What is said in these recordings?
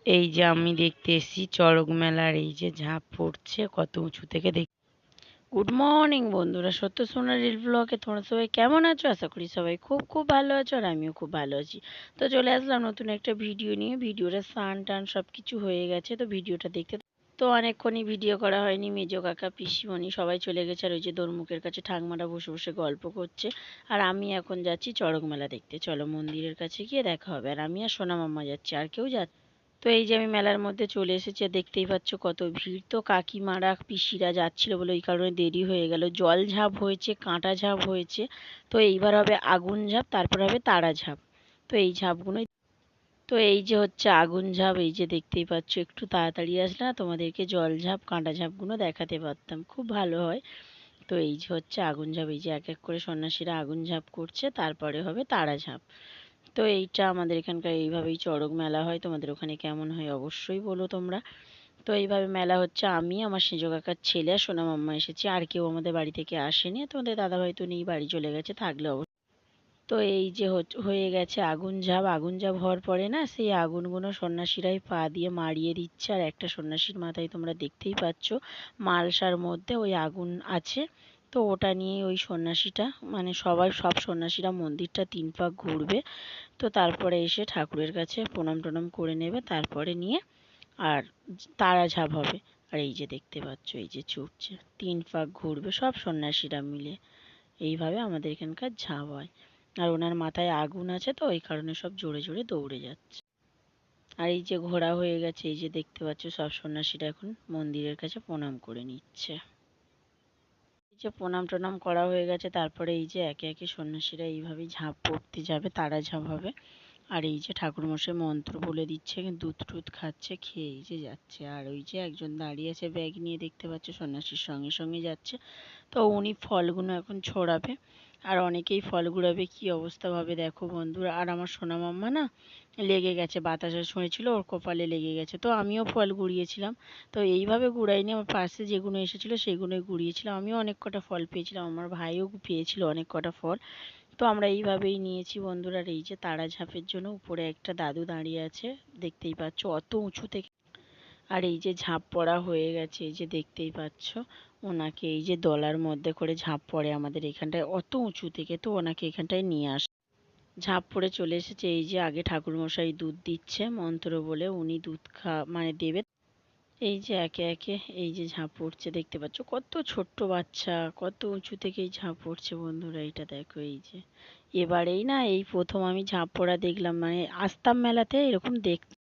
এই যে আমি দেখতে এসেছি চড়ক মেলার এই যে ঝাঁপ পড়ছে কত উঁচু থেকে দেখ। গুড মর্নিং বন্ধুরা, সত্য সোনার ব্লগে তোমরা সবাই কেমন আছো? আশা করি সবাই খুব খুব ভালো আছো, আর আমিও খুব ভালো আছি। তো চলে আসলাম নতুন একটা ভিডিও নিয়ে। ভিডিওটা স্নান টান সব কিছু হয়ে গেছে, তো ভিডিওটা দেখতে তো অনেকক্ষণই ভিডিও করা হয়নি। মেজো কাকা পিসিমণি সবাই চলে গেছে, আর ওই যে দোরমুখের কাছে ঠাকমারা বসে বসে গল্প করছে। আর আমি এখন যাচ্ছি চড়ক মেলা দেখতে। চলো মন্দিরের কাছে গিয়ে দেখা হবে। আর আমি আর সোনা মাম্মা যাচ্ছি, আর কেউ যাচ্ছে। তো এই যে আমি মেলার মধ্যে চলে এসেছি, আর দেখতেই পাচ্ছ কত ভিড়। তো কাকিমারা পিসিরা যাচ্ছিল বলে ওই কারণে দেরি হয়ে গেল। জল ঝাঁপ হয়েছে, কাঁটা ঝাঁপ হয়েছে, তো এইবার হবে আগুন ঝাঁপ, তারপর হবে তারা ঝাঁপ। তো এই ঝাঁপগুলোই, তো এই যে হচ্ছে আগুন ঝাঁপ। এই যে দেখতেই পাচ্ছ, একটু তাড়াতাড়ি আসলে না তোমাদেরকে জল ঝাঁপ কাঁটা ঝাঁপগুলো দেখাতে পারতাম, খুব ভালো হয়। তো এই যে হচ্ছে আগুন ঝাঁপ। এই যে এক এক করে সন্ন্যাসীরা আগুন ঝাঁপ করছে, তারপরে হবে তারা ঝাঁপ। তো এইটা আমাদের এখানকার এইভাবেই চড়ক মেলা হয়। তোমাদের ওখানে কেমন হয় অবশ্যই বলো তোমরা। তো এইভাবে মেলা হচ্ছে। আমি, আমার সেজো কাকার ছেলে আর সোনা মাম্মা এসেছি, আর কেউ আমাদের বাড়ি থেকে আসেনি। তোমাদের দাদাভাই তো নেই, বাড়ি চলে গেছে, থাকলে অবশ্য। তো এই যে হয়ে গেছে আগুন ঝাঁপ। আগুন ঝাঁপ হওয়ার পরে না সেই আগুনগুলো সন্ন্যাসীরাই পা দিয়ে মারিয়ে দিচ্ছে। আর একটা সন্ন্যাসীর মাথায় তোমরা দেখতেই পাচ্ছ মালসার মধ্যে ওই আগুন আছে। তো ওটা নিয়ে ওই সন্ন্যাসীটা, মানে সব সন্ন্যাসীরা মন্দিরটা 3 পাক ঘুরবে। তো তারপরে এসে ঠাকুরের কাছে প্রণাম টনাম করে নেবে, তারপরে নিয়ে আর তারা ঝাঁপ হবে। আর এই যে দেখতে পাচ্ছ এই যে ছুটছে, 3 পাক ঘুরবে সব সন্ন্যাসীরা মিলে। এইভাবে আমাদের এখানকার ঝাঁপ হয়। আর ওনার মাথায় আগুন আছে, তো ওই কারণে সব জোরে জোরে দৌড়ে যাচ্ছে। আর এই যে ঘোড়া হয়ে গেছে, এই যে দেখতে পাচ্ছ সব সন্ন্যাসীরা এখন মন্দিরের কাছে প্রণাম করে নিচ্ছে। এই যে প্রণাম টনাম করা হয়ে গেছে, তারপরে এই যে একে একে সন্ন্যাসীরা এইভাবেই ঝাঁপ পড়তে যাবে, তারা ঝাঁপ হবে। আর এই যে ঠাকুরমশাই মন্ত্র বলে দিচ্ছে, দুধ টুধ খাচ্ছে, খেয়ে এই যে যাচ্ছে। আর ওই যে একজন দাঁড়িয়ে আছে ব্যাগ নিয়ে, দেখতে পাচ্ছ সন্ন্যাসীর সঙ্গে সঙ্গে যাচ্ছে। তো উনি ফলগুলো এখন ছড়াবে, আর অনেকেই ফল ঘুরাবে। কি অবস্থা ভাবে দেখো বন্ধুরা। আর আমার সোনা মাম্মা না লেগে গেছে, বাতাসে শুনেছিল ওর কপালে লেগে গেছে। তো আমিও ফল ঘুরিয়েছিলাম। তো এইভাবে ঘুরাইনি, আমার পাশে যেগুলো এসেছিল সেগুলোই ঘুরিয়েছিলাম। আমিও অনেক কটা ফল পেয়েছিলাম, আমার ভাইও পেয়েছিল অনেক কটা ফল। তো আমরা এইভাবেই নিয়েছি বন্ধুরা। আর এই যে তারা ঝাঁপের জন্য উপরে একটা দাদু দাঁড়িয়ে আছে, দেখতেই পাচ্ছ অত উঁচু থেকে। আর এই যে ঝাঁপ পড়া হয়ে গেছে, এই যে দেখতেই পাচ্ছ ওনাকে এই যে দলার মধ্যে করে ঝাঁপ পড়ে আমাদের এখানটায় অত উঁচু থেকে, তো ওনাকে এখানটায় নিয়ে আস ঝাঁপ পড়ে চলে এসেছে। এই যে আগে ঠাকুরমশাই দুধ দিচ্ছে মন্ত্র বলে, উনি দুধ মানে দেবে। এই যে একে একে এই যে ঝাঁপ পড়ছে, দেখতে পাচ্ছ কত ছোট্ট বাচ্চা কত উঁচু থেকে এই ঝাঁপ পড়ছে বন্ধুরা। এইটা দেখো, এই যে এবারেই না এই প্রথম আমি ঝাঁপ পড়া দেখলাম, মানে আসতাম মেলাতে এরকম দেখতে।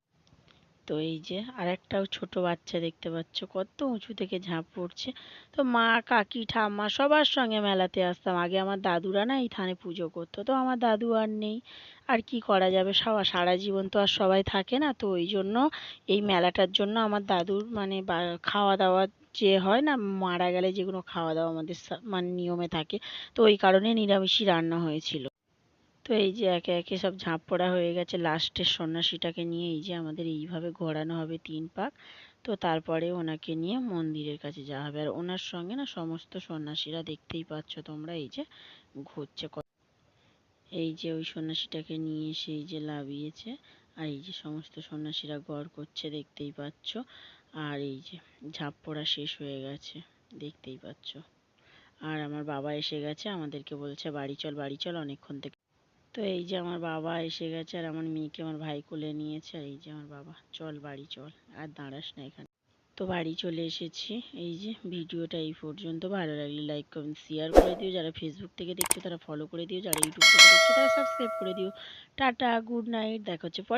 তো এই যে আরেকটাও ছোট বাচ্চা দেখতে পাচ্ছ কত উঁচু থেকে ঝাঁপ পড়ছে। তো মা, কাকি, ঠাম্মা সবার সঙ্গে মেলাতে আসতাম। আগে আমার দাদুরা না এই থানে পুজো করতো, তো আমার দাদু আর নেই। আর কি করা যাবে, সারা জীবন তো আর সবাই থাকে না। তো ওই জন্য এই মেলাটার জন্য আমার দাদুর মানে খাওয়া দাওয়া যে হয় না, মারা গেলে যেগুলো খাওয়া দাওয়া আমাদের মানে নিয়মে থাকে, তো ওই কারণে নিরামিষই রান্না হয়েছিল। তো এই যে একে একে সব ঝাঁপ পড়া হয়ে গেছে, লাস্টের সন্ন্যাসীটাকে নিয়ে এই যে আমাদের এইভাবে ঘোরানো হবে 3 পাক। তো তারপরে ওনাকে নিয়ে মন্দিরের কাছে যাওয়া হবে। আর ওনার সঙ্গে না সমস্ত সন্ন্যাসীরা, দেখতেই পাচ্ছ তোমরা এই যে ঘুরছে। এই যে ওই সন্ন্যাসীটাকে নিয়ে এসে এই যে লাভিয়েছে। আর এই যে সমস্ত সন্ন্যাসীরা গড় করছে, দেখতেই পাচ্ছ। আর এই যে ঝাঁপ পড়া শেষ হয়ে গেছে, দেখতেই পাচ্ছ। আর আমার বাবা এসে গেছে, আমাদেরকে বলছে বাড়ি চল বাড়ি চল অনেকক্ষণ থেকে। তো এই যে আমার বাবা এসে গেছে, আর আমার মেয়েকে আমার ভাই কোলে নিয়েছে। আর এই যে আমার বাবা, চল বাড়ি চল, আর দাঁড়াস না এখানে। তো বাড়ি চলে এসেছি। এই যে ভিডিওটা এই পর্যন্ত, ভালো লাগলে লাইক কমেন্ট শেয়ার করে দিও। যারা ফেসবুক থেকে দেখছো তারা ফলো করে দিও, যারা ইউটিউব থেকে দেখছো তারা সাবস্ক্রাইব করে দিও। টাটা, গুড নাইট, দেখা হচ্ছে পরে।